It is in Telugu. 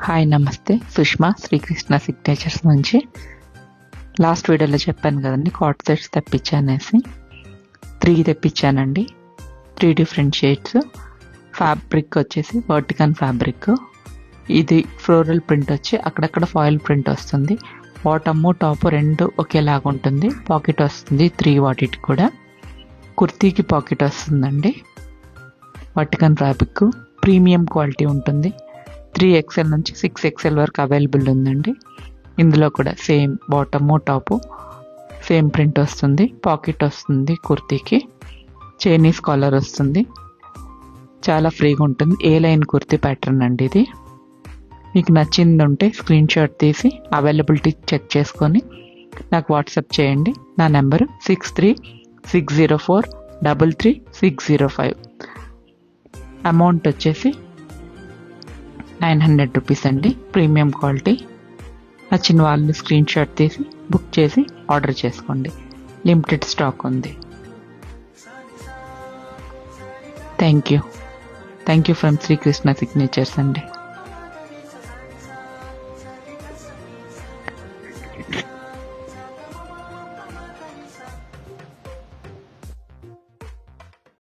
హాయ్ నమస్తే. సుష్మా శ్రీకృష్ణ సిగ్నేచర్స్ నుంచి. లాస్ట్ వీడియోలో చెప్పాను కదండి కార్డ్ సెట్స్ తెప్పించానేసి. 3 తెప్పించానండి. 3 డిఫరెంట్ షేడ్స్. ఫ్యాబ్రిక్ వచ్చేసి వర్టికన్ ఫ్యాబ్రిక్. ఇది ఫ్లోరల్ ప్రింట్ వచ్చి అక్కడక్కడ ఫాయిల్ ప్రింట్ వస్తుంది. బాటమ్ టాప్ 2 ఒకేలాగా ఉంటుంది. పాకెట్ వస్తుంది 3 వాటికి కూడా. కుర్తీకి పాకెట్ వస్తుందండి. వర్టికన్ ఫ్యాబ్రిక్ ప్రీమియం క్వాలిటీ ఉంటుంది. 3XL నుంచి 6XL వరకు అవైలబుల్ ఉందండి. ఇందులో కూడా same bottom top same print వస్తుంది. పాకెట్ వస్తుంది. కుర్తీకి చైనీస్ కాలర్ వస్తుంది. చాలా ఫ్రీగా ఉంటుంది. ఏ లైన్ కుర్తీ ప్యాటర్న్ అండి ఇది. మీకు నచ్చింది ఉంటే స్క్రీన్ షాట్ తీసి అవైలబిలిటీ చెక్ చేసుకొని నాకు వాట్సాప్ చేయండి. నా నెంబరు 6360433605. అమౌంట్ వచ్చేసి 900 రూపీస్ అండి. Premium quality. నచ్చిన వాళ్ళు స్క్రీన్ షాట్ తీసి బుక్ చేసి ఆర్డర్ చేసుకోండి. లిమిటెడ్ స్టాక్ ఉంది. Thank you from Sri Krishna signatures అండి.